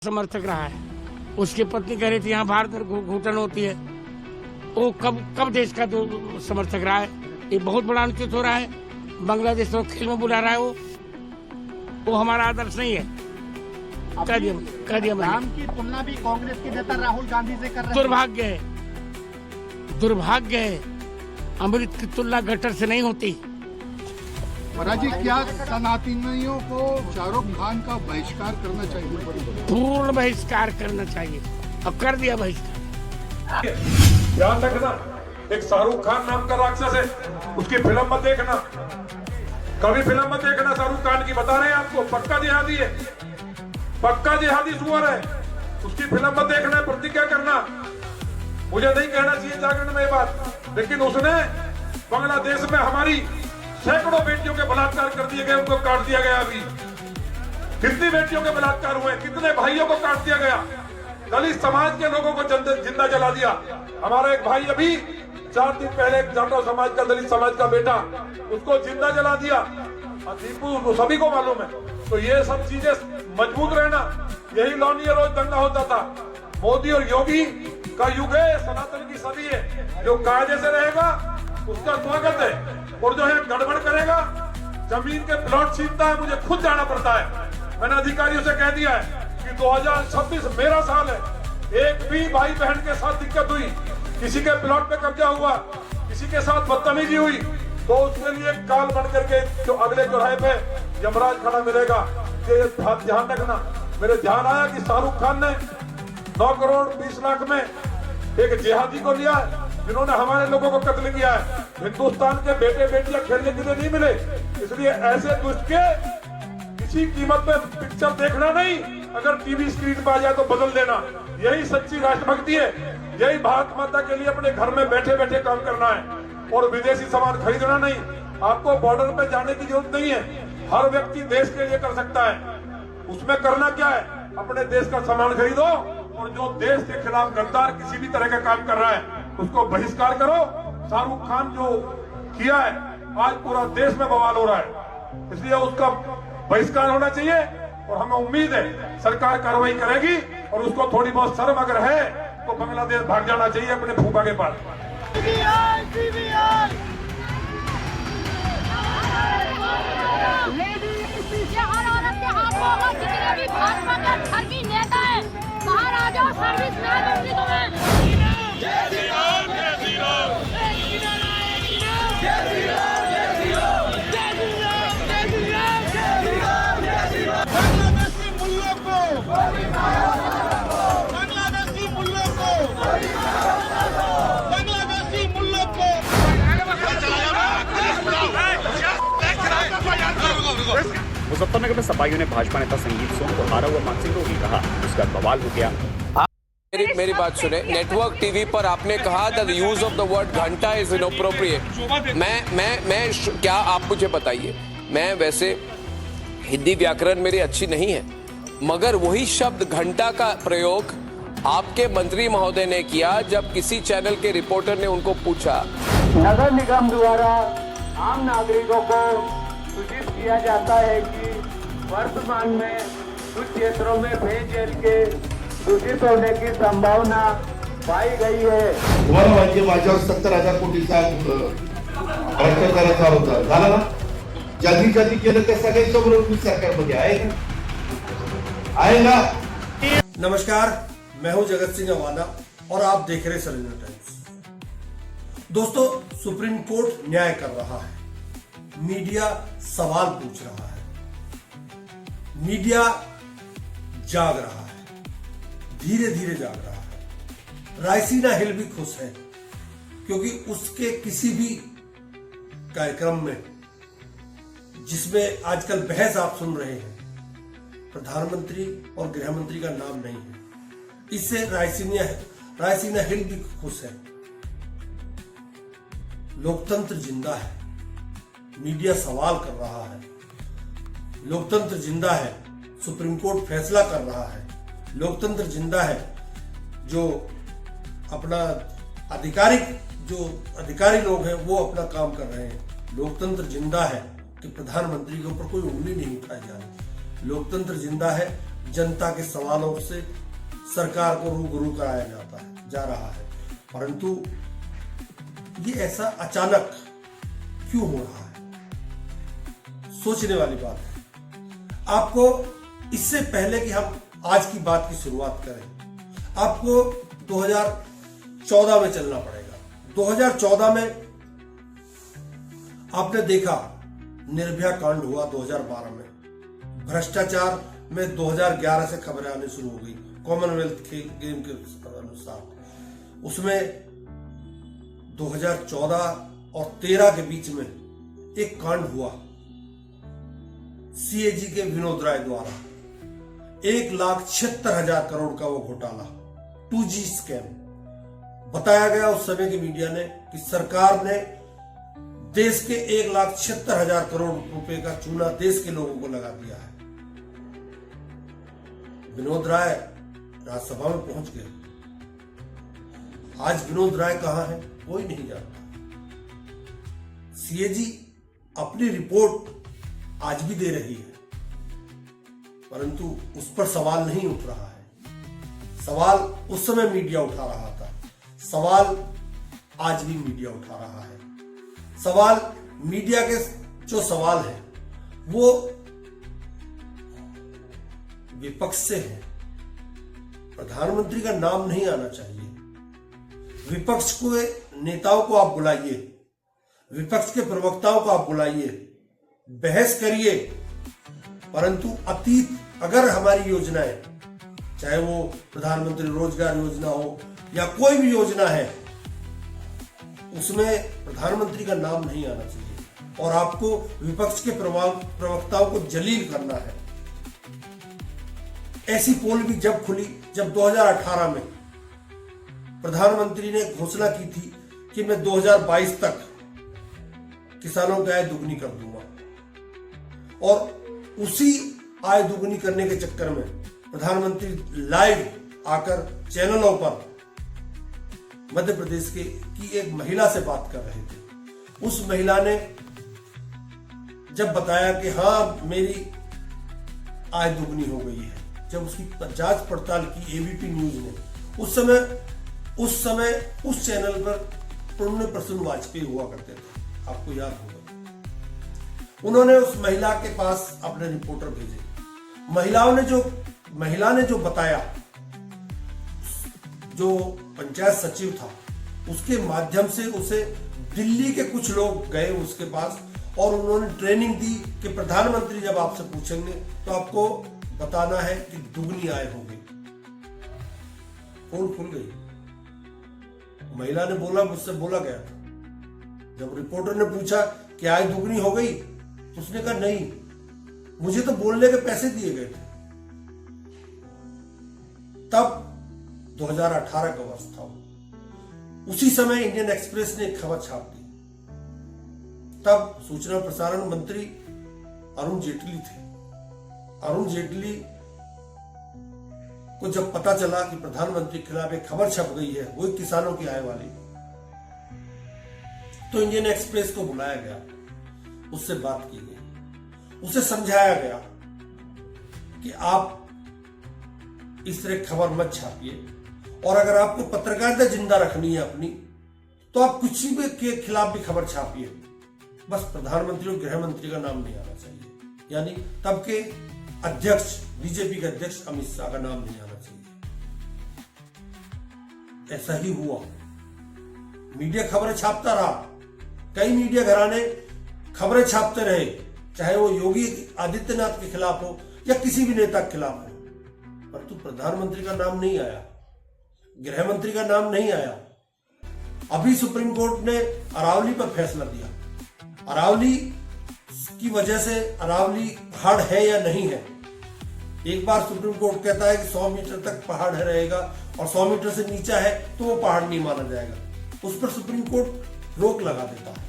समर्थक रहा है। उसकी पत्नी कह रही थी यहाँ भारत में घुटन होती है। वो कब देश का जो समर्थक रहा है। ये बहुत बड़ा अनुचित हो रहा है। बांग्लादेश को खेल में बुला रहा है। वो हमारा आदर्श नहीं है। कह दिया राम की तुलना भी कांग्रेस के नेता राहुल गांधी से कर रहे हैं। दुर्भाग्य है। अमृत की तुलना गटर से नहीं होती। महाराज जी, क्या सनातनियों को शाहरुख खान का बहिष्कार करना चाहिए? पूर्ण बहिष्कार करना चाहिए। अब कर दिया बहिष्कार। ध्यान रखना, एक शाहरुख खान नाम का राक्षस है, उसकी फिल्म मत देखना, कभी फिल्म मत देखना शाहरुख खान की। बता रहे हैं आपको, पक्का जिहादी है, पक्का जिहादी सुअर है। उसकी फिल्म मत देखना, प्रतिज्ञा करना। मुझे नहीं कहना चाहिए जागरण में ये बात, लेकिन उसने बांग्लादेश में हमारी सैकड़ों बेटियों के बलात्कार कर दिए गए, उनको काट दिया गया। अभी कितनी बेटियों के बलात्कार हुए, कितने भाइयों को काट दिया गया। दलित समाज के लोगों को जिंदा जला दिया। हमारा एक भाई अभी 4 दिन पहले जाटव समाज का, दलित समाज का बेटा, उसको जिंदा जला दिया। दीपू सभी को मालूम है। तो ये सब चीजें मजबूत रहना, यही लौनिया रोज दंगा होता था। मोदी और योगी का युग है, सनातन की सदी है। जो कायदे से रहेगा उसका स्वागत है, और जो है गड़बड़ करेगा, जमीन के प्लॉट छीनता है, मुझे खुद जाना पड़ता है। मैंने अधिकारियों से कह दिया है कि 2026 मेरा साल है। एक भी भाई बहन के साथ दिक्कत हुई, किसी के प्लॉट पे कब्जा हुआ, किसी के साथ बदतमीजी हुई, तो उसके लिए काल बन करके जो अगले चौराहे पे यमराज खड़ा मिलेगा। ये ध्यान रखना। मेरे ध्यान आया कि शाहरुख खान ने 9 करोड़ 20 लाख में एक जिहादी को लिया है, जिन्होंने हमारे लोगों को कत्ल किया है। हिंदुस्तान के बेटे बेटियां खेलने के लिए नहीं मिले, इसलिए ऐसे दुष्ट के किसी कीमत में पिक्चर देखना नहीं। अगर टीवी स्क्रीन पर आ जाए तो बदल देना। यही सच्ची राष्ट्रभक्ति है। यही भारत माता के लिए अपने घर में बैठे बैठे काम करना है, और विदेशी सामान खरीदना नहीं। आपको बॉर्डर पे जाने की जरूरत नहीं है। हर व्यक्ति देश के लिए कर सकता है। उसमें करना क्या है, अपने देश का सामान खरीदो, और जो देश के खिलाफ गद्दार किसी भी तरह का काम कर रहा है उसको बहिष्कार करो। शाहरुख खान जो किया है, आज पूरा देश में बवाल हो रहा है, इसलिए उसका बहिष्कार होना चाहिए। और हमें उम्मीद है सरकार कार्रवाई करेगी, और उसको थोड़ी बहुत शर्म अगर है तो बांग्लादेश भाग जाना चाहिए अपने फूफा के पास। भाजपा का धर्मी नेता है, बाहर आ जाओ, सर्विस ना दूंगी तुम्हें। जय श्री राम, जय श्री राम, जय श्री राम, जय श्री राम, जय श्री राम, जय श्री राम, जय श्री राम, जय श्री राम, जय श्री राम। बांग्लादेशी मुल्लों को, बांग्लादेशी मुल्लों को, बांग्लादेशी मुल्लों को। मुजफ्फरनगर में सपाइयों ने भाजपा नेता संगीत सोम को हारा हुआ मानसिंह को भी कहा, उसका बवाल हो गया। मेरी बात सुने। नेटवर्क टीवी पर आपने कहा the use of the word घंटा इज इनअप्रोप्रिएट। मैं क्या आप मुझे बताइए, मैं वैसे हिंदी व्याकरण मेरी अच्छी नहीं है, मगर वही शब्द घंटा का प्रयोग आपके मंत्री महोदय ने किया जब किसी चैनल के रिपोर्टर ने उनको पूछा। नगर निगम द्वारा आम नागरिकों को सूचित किया जाता है कि वर्तमान में कुछ क्षेत्रों में पेयजल के दूषित होने की संभावना पाई गई है। तुम्हाला माहिती, माझ्यावर 70,000 कोटीचा भ्रष्टाचाराचा होता झाला ना। ज्यांनी केलं त्या सगळ्यांसमोर सरकारमध्ये आहे ना। नमस्कार, मैं हूं जगत सिंह अवाना और आप देख रहे सरेंडर टाइम्स। दोस्तों, सुप्रीम कोर्ट न्याय कर रहा है, मीडिया सवाल पूछ रहा है, मीडिया जाग रहा है, धीरे धीरे जाग रहा है। रायसीना हिल भी खुश है, क्योंकि उसके किसी भी कार्यक्रम में जिसमें आजकल बहस आप सुन रहे हैं, प्रधानमंत्री और गृह मंत्री का नाम नहीं है। इससे रायसीना हिल भी खुश है। लोकतंत्र जिंदा है, मीडिया सवाल कर रहा है, लोकतंत्र जिंदा है, सुप्रीम कोर्ट फैसला कर रहा है, लोकतंत्र जिंदा है, जो अपना अधिकारी लोग हैं वो अपना काम कर रहे हैं। लोकतंत्र जिंदा है कि प्रधानमंत्री के ऊपर कोई उंगली नहीं उठाई जा रही। लोकतंत्र जिंदा है, जनता के सवालों से सरकार को रूबरू कराया जा रहा है, परंतु ये ऐसा अचानक क्यों हो रहा है, सोचने वाली बात है। आपको इससे पहले कि हम आज की बात की शुरुआत करें, आपको 2014 में चलना पड़ेगा। 2014 में आपने देखा निर्भया कांड हुआ, 2012 में भ्रष्टाचार में 2011 से खबरें आने शुरू हो गई कॉमनवेल्थ खेल गेम के अनुसार। उसमें 2014 और 13 के बीच में एक कांड हुआ सीएजी के विनोद राय द्वारा, 1,76,000 करोड़ का वो घोटाला 2G स्कैम। बताया गया उस समय की मीडिया ने कि सरकार ने देश के 1,76,000 करोड़ रुपए का चूना देश के लोगों को लगा दिया है। विनोद राय राज्यसभा में पहुंच गए। आज विनोद राय कहां है कोई नहीं जानता। सीएजी अपनी रिपोर्ट आज भी दे रही है, परंतु उस पर सवाल नहीं उठ रहा है। सवाल उस समय मीडिया उठा रहा था, सवाल आज भी मीडिया उठा रहा है। सवाल मीडिया के जो सवाल है वो विपक्ष से है। प्रधानमंत्री का नाम नहीं आना चाहिए। विपक्ष के नेताओं को आप बुलाइए, विपक्ष के प्रवक्ताओं को आप बुलाइए, बहस करिए, परंतु अतीत अगर हमारी योजनाएं, चाहे वो प्रधानमंत्री रोजगार योजना हो या कोई भी योजना है, उसमें प्रधानमंत्री का नाम नहीं आना चाहिए और आपको विपक्ष के प्रवक्ताओं को जलील करना है। ऐसी पोल भी जब खुली जब 2018 में प्रधानमंत्री ने घोषणा की थी कि मैं 2022 तक किसानों की आय दुगनी कर दूंगा, और उसी आय दुगनी करने के चक्कर में प्रधानमंत्री लाइव आकर चैनलों पर मध्य प्रदेश की एक महिला से बात कर रहे थे। उस महिला ने जब बताया कि हाँ मेरी आय दुगनी हो गई है, जब उसकी जांच पड़ताल की एबीपी न्यूज ने, उस समय उस चैनल पर प्रणब प्रसून वाजपेयी हुआ करते थे, आपको याद होगा। उन्होंने उस महिला के पास अपने रिपोर्टर भेजे। महिला ने जो बताया, जो पंचायत सचिव था उसके माध्यम से उसे दिल्ली के कुछ लोग गए उसके पास और उन्होंने ट्रेनिंग दी कि प्रधानमंत्री जब आपसे पूछेंगे तो आपको बताना है कि दुगनी आय होगी। पोल खुल गई। महिला ने बोला, मुझसे बोला गया था। जब रिपोर्टर ने पूछा कि आय दुगनी हो गई तो उसने कहा नहीं, मुझे तो बोलने के पैसे दिए गए थे। तब 2018 का वर्ष था। उसी समय इंडियन एक्सप्रेस ने एक खबर छाप दी। तब सूचना प्रसारण मंत्री अरुण जेटली थे। अरुण जेटली को जब पता चला कि प्रधानमंत्री के खिलाफ एक खबर छप गई है, वो किसानों की आय वाली, तो इंडियन एक्सप्रेस को बुलाया गया, उससे बात की गई, उसे समझाया गया कि आप इस तरह खबर मत छापिए, और अगर आपको पत्रकारिता जिंदा रखनी है अपनी, तो आप कुछ भी के खिलाफ भी खबर छापिए, बस प्रधानमंत्री और गृह मंत्री का नाम नहीं आना चाहिए। यानी तब के अध्यक्ष, बीजेपी के अध्यक्ष अमित शाह का नाम नहीं आना चाहिए। ऐसा ही हुआ। मीडिया खबरें छापता रहा, कई मीडिया घराने खबरें छापते रहे, चाहे वो योगी आदित्यनाथ के खिलाफ हो या किसी भी नेता के खिलाफ हो, परंतु प्रधानमंत्री का नाम नहीं आया, गृह मंत्री का नाम नहीं आया। अभी सुप्रीम कोर्ट ने अरावली पर फैसला दिया। अरावली की वजह से अरावली पहाड़ है या नहीं है, एक बार सुप्रीम कोर्ट कहता है कि 100 मीटर तक पहाड़ रहेगा और 100 मीटर से नीचा है तो वो पहाड़ नहीं माना जाएगा, उस पर सुप्रीम कोर्ट रोक लगा देता है।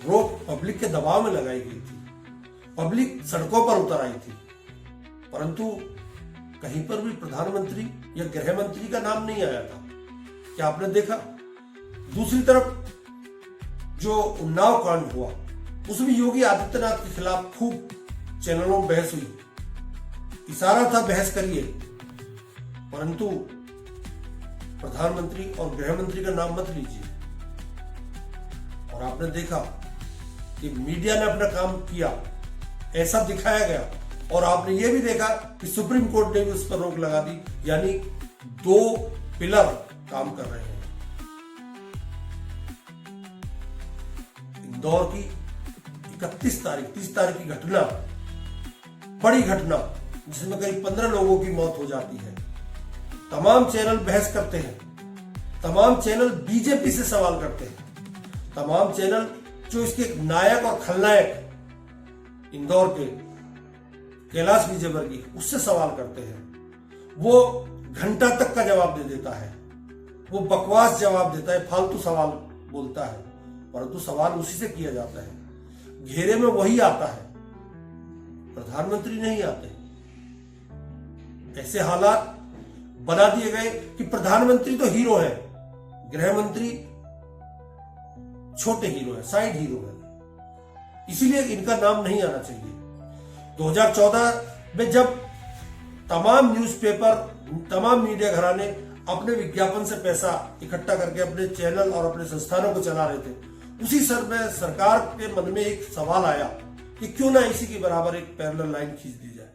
रोक पब्लिक के दबाव में लगाई गई थी, पब्लिक सड़कों पर उतर आई थी, परंतु कहीं पर भी प्रधानमंत्री या गृह मंत्री का नाम नहीं आया था। क्या आपने देखा? दूसरी तरफ जो उन्नाव कांड हुआ, उसमें योगी आदित्यनाथ के खिलाफ खूब चैनलों में बहस हुई, इशारा था बहस करिए, परंतु प्रधानमंत्री और गृह मंत्री का नाम मत लीजिए। और आपने देखा कि मीडिया ने अपना काम किया, ऐसा दिखाया गया, और आपने ये भी देखा कि सुप्रीम कोर्ट ने भी उस पर रोक लगा दी, यानी 2 पिलर काम कर रहे हैं। इंदौर की 31 तारीख 30 तारीख की घटना, बड़ी घटना जिसमें करीब 15 लोगों की मौत हो जाती है। तमाम चैनल बहस करते हैं, तमाम चैनल बीजेपी से सवाल करते हैं, तमाम चैनल जो इसके नायक और खलनायक इंदौर के कैलाश विजयवर्गीय उससे सवाल करते हैं। वो घंटा तक का जवाब दे देता है, वो बकवास जवाब देता है, फालतू सवाल बोलता है, परंतु सवाल उसी से किया जाता है। घेरे में वही आता है, प्रधानमंत्री नहीं आते। ऐसे हालात बना दिए गए कि प्रधानमंत्री तो हीरो है, गृह मंत्री छोटे हीरो है, साइड हीरो है, इसीलिए इनका नाम नहीं आना चाहिए। 2014 में जब तमाम न्यूज़पेपर, तमाम मीडिया घराने अपने विज्ञापन से पैसा इकट्ठा करके अपने चैनल और अपने संस्थानों को चला रहे थे, उसी समय सरकार के मन में एक सवाल आया कि क्यों ना इसी के बराबर एक पैरेलल लाइन खींच दी जाए,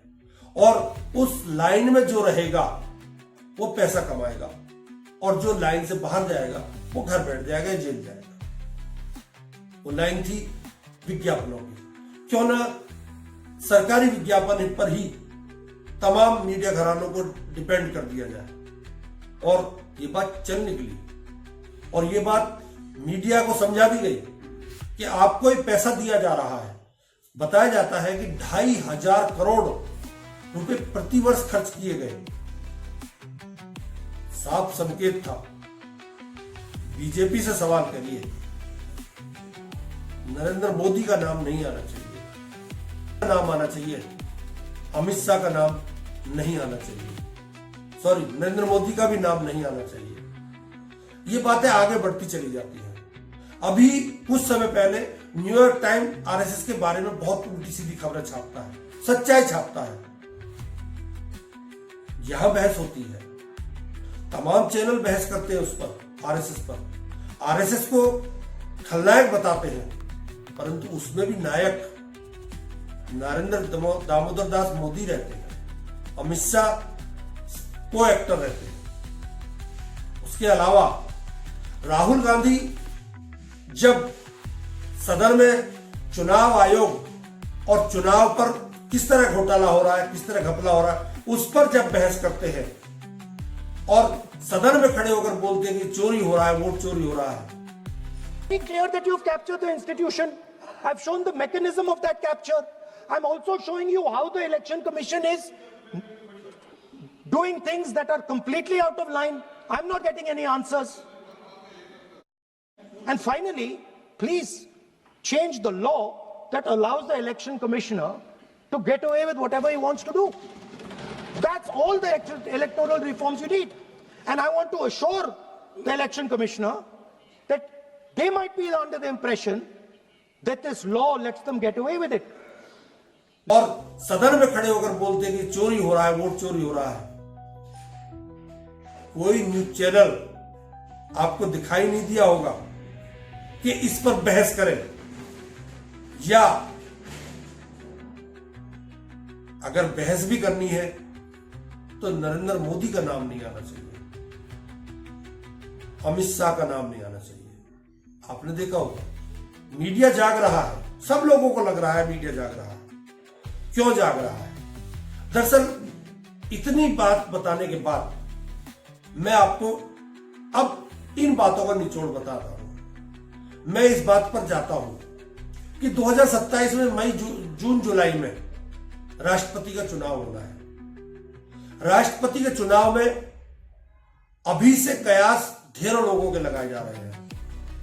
और उस लाइन में जो रहेगा वो पैसा कमाएगा, और जो लाइन से बाहर जाएगा वो घर बैठ जाएगा, जेल जाएगा। वो लाइन थी विज्ञापनों की। क्यों ना सरकारी विज्ञापन पर ही तमाम मीडिया घरानों को डिपेंड कर दिया जाए, और ये बात चल निकली, और ये बात मीडिया को समझा दी गई कि आपको एक पैसा दिया जा रहा है। बताया जाता है कि 2500 करोड़ रुपए प्रतिवर्ष खर्च किए गए। साफ संकेत था। बीजेपी से सवाल करिए, नरेंद्र मोदी का नाम नहीं आना चाहिए, नाम आना चाहिए, अमित शाह का नाम नहीं आना चाहिए, सॉरी नरेंद्र मोदी का भी नाम नहीं आना चाहिए। ये बातें आगे बढ़ती चली जाती हैं। अभी कुछ समय पहले न्यूयॉर्क टाइम आरएसएस के बारे में बहुत उल्टी सीधी खबरें छापता है, सच्चाई छापता है। यहां बहस होती है, तमाम चैनल बहस करते हैं उस पर, आरएसएस पर, आरएसएस को खलनायक बताते हैं, परंतु उसमें भी नायक नरेंद्र दामोदर दास मोदी रहते हैं, अमित शाह को एक्टर रहते हैं। उसके अलावा राहुल गांधी जब सदन में चुनाव आयोग और चुनाव पर किस तरह घोटाला हो रहा है, किस तरह घपला हो रहा है, उस पर जब बहस करते हैं और सदन में खड़े होकर बोलते हैं कि चोरी हो रहा है, वोट चोरी हो रहा है। Be clear that you've captured the institution. I've shown the mechanism of that capture. I'm also showing you how the Election Commission is doing things that are completely out of line. I'm not getting any answers. And finally, please change the law that allows the Election Commissioner to get away with whatever he wants to do. That's all the electoral reforms you need. And I want to assure the Election Commissioner that they might be under the impression that this law lets them get away with it. और सदन में खड़े होकर बोलते हैं कि चोरी हो रहा है, वोट चोरी हो रहा है। कोई न्यूज चैनल आपको दिखाई नहीं दिया होगा कि इस पर बहस करें, या अगर बहस भी करनी है तो नरेंद्र मोदी का नाम नहीं आना चाहिए, अमित शाह का नाम नहीं आना चाहिए। आपने देखा होगा मीडिया जाग रहा है, सब लोगों को लग रहा है मीडिया जाग रहा है। क्यों जाग रहा है? दरअसल इतनी बात बताने के बाद मैं आपको अब इन बातों का निचोड़ बता रहा हूं। मैं इस बात पर जाता हूं कि 2027 में मई जून जुलाई में राष्ट्रपति का चुनाव होना है। राष्ट्रपति के चुनाव में अभी से कयास ढेरों लोगों के लगाए जा रहे हैं,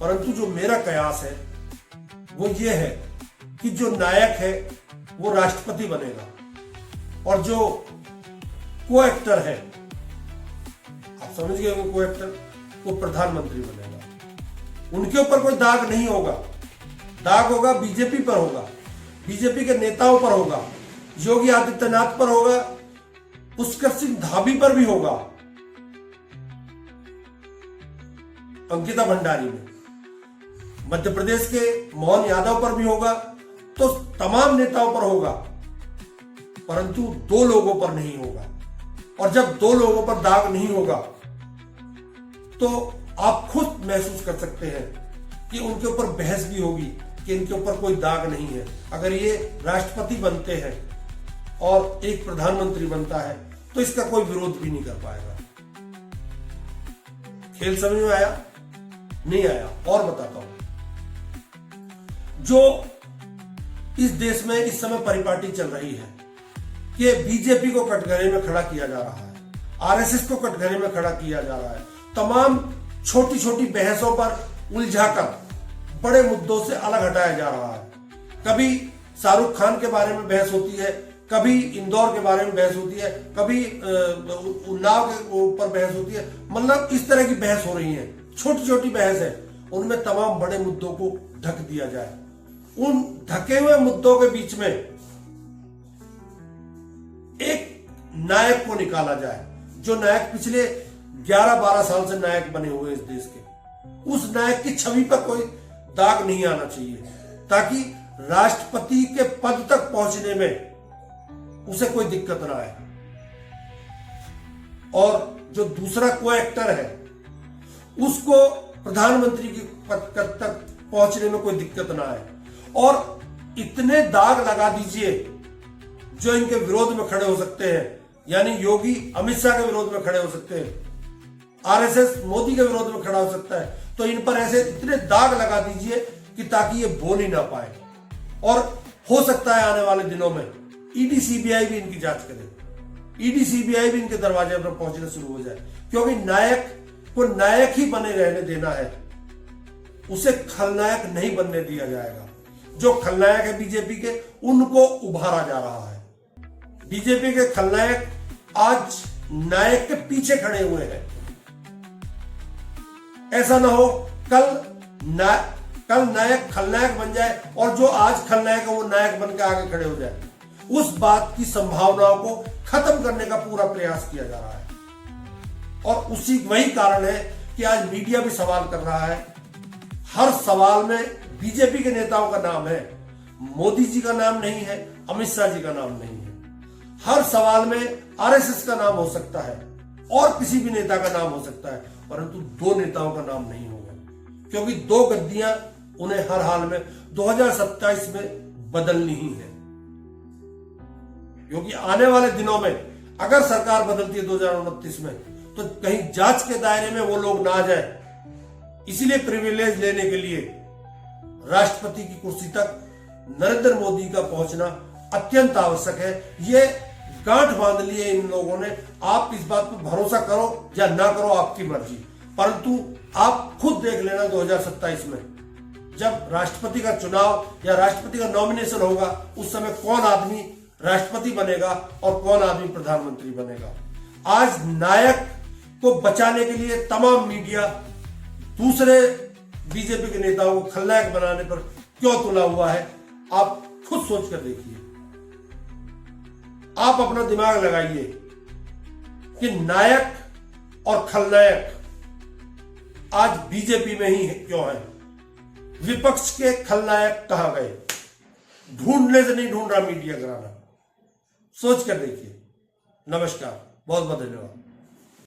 परंतु जो मेरा कयास है वो ये है कि जो नायक है वो राष्ट्रपति बनेगा, और जो को एक्टर है, आप समझ गए, वो को एक्टर वो प्रधानमंत्री बनेगा। उनके ऊपर कोई दाग नहीं होगा, दाग होगा बीजेपी पर होगा, बीजेपी के नेताओं पर होगा, योगी आदित्यनाथ पर होगा, पुष्कर सिंह धामी पर भी होगा, अंकिता भंडारी में, मध्य प्रदेश के मोहन यादव पर भी होगा, तो तमाम नेताओं पर होगा, परंतु 2 लोगों पर नहीं होगा। और जब 2 लोगों पर दाग नहीं होगा तो आप खुद महसूस कर सकते हैं कि उनके ऊपर बहस भी होगी कि इनके ऊपर कोई दाग नहीं है। अगर ये राष्ट्रपति बनते हैं और एक प्रधानमंत्री बनता है तो इसका कोई विरोध भी नहीं कर पाएगा। खेल समझ में आया? नहीं आया? और बताता हूं, जो इस देश में इस समय परिपाटी चल रही है कि बीजेपी को कटघरे में खड़ा किया जा रहा है, आरएसएस को कटघरे में खड़ा किया जा रहा है, तमाम छोटी छोटी बहसों पर उलझाकर बड़े मुद्दों से अलग हटाया जा रहा है। कभी शाहरुख खान के बारे में बहस होती है, कभी इंदौर के बारे में बहस होती है, कभी उन्नाव के ऊपर बहस होती है। मतलब इस तरह की बहस हो रही है, छोटी छोटी बहस है, उनमें तमाम बड़े मुद्दों को ढक दिया जाए। उन ढके हुए मुद्दों के बीच में एक नायक को निकाला जाए, जो नायक पिछले 11-12 साल से नायक बने हुए इस देश के। उस नायक की छवि पर कोई दाग नहीं आना चाहिए, ताकि राष्ट्रपति के पद तक पहुंचने में उसे कोई दिक्कत ना आए, और जो दूसरा को एक्टर है उसको प्रधानमंत्री के पद तक पहुंचने में कोई दिक्कत ना आए। और इतने दाग लगा दीजिए जो इनके विरोध में खड़े हो सकते हैं, यानी योगी अमित शाह के विरोध में खड़े हो सकते हैं, आरएसएस मोदी के विरोध में खड़ा हो सकता है, तो इन पर ऐसे इतने दाग लगा दीजिए कि ताकि ये बोल ही ना पाए। और हो सकता है आने वाले दिनों में ईडी सीबीआई भी इनकी जांच करे, ईडी सीबीआई भी इनके दरवाजे पर पहुंचना शुरू हो जाए, क्योंकि नायक को नायक ही बने रहने देना है, उसे खलनायक नहीं बनने दिया जाएगा। जो खलनायक है बीजेपी के, उनको उभारा जा रहा है। बीजेपी के खलनायक आज नायक के पीछे खड़े हुए हैं। ऐसा ना हो कल नायक खलनायक बन जाए और जो आज खलनायक है वो नायक बनकर आगे खड़े हो जाए। उस बात की संभावनाओं को खत्म करने का पूरा प्रयास किया जा रहा है, और वही कारण है कि आज मीडिया भी सवाल कर रहा है। हर सवाल में बीजेपी के नेताओं का नाम है, मोदी जी का नाम नहीं है, अमित शाह जी का नाम नहीं है। हर सवाल में आरएसएस का नाम हो सकता है और किसी भी नेता का नाम हो सकता है, परंतु 2 नेताओं का नाम नहीं होगा, क्योंकि 2 गद्दियां उन्हें हर हाल में 2027 में बदलनी ही है। क्योंकि आने वाले दिनों में अगर सरकार बदलती है 2029 में, तो कहीं जांच के दायरे में वो लोग ना आ जाए। इसीलिए प्रिविलेज लेने के लिए राष्ट्रपति की कुर्सी तक नरेंद्र मोदी का पहुंचना अत्यंत आवश्यक है। ये गांठ बांध लिए इन लोगों ने। आप इस बात पर भरोसा करो या ना करो, आपकी मर्जी, परंतु आप खुद देख लेना 2027 में जब राष्ट्रपति का चुनाव या राष्ट्रपति का नॉमिनेशन होगा, उस समय कौन आदमी राष्ट्रपति बनेगा और कौन आदमी प्रधानमंत्री बनेगा। आज नायक को बचाने के लिए तमाम मीडिया दूसरे बीजेपी के नेताओं को खलनायक बनाने पर क्यों तुला हुआ है, आप खुद सोच कर देखिए। आप अपना दिमाग लगाइए कि नायक और खलनायक आज बीजेपी में ही क्यों है। विपक्ष के खलनायक कहां गए? ढूंढने से नहीं ढूंढ रहा मीडिया घराना। सोच कर देखिए। नमस्कार, बहुत बहुत धन्यवाद।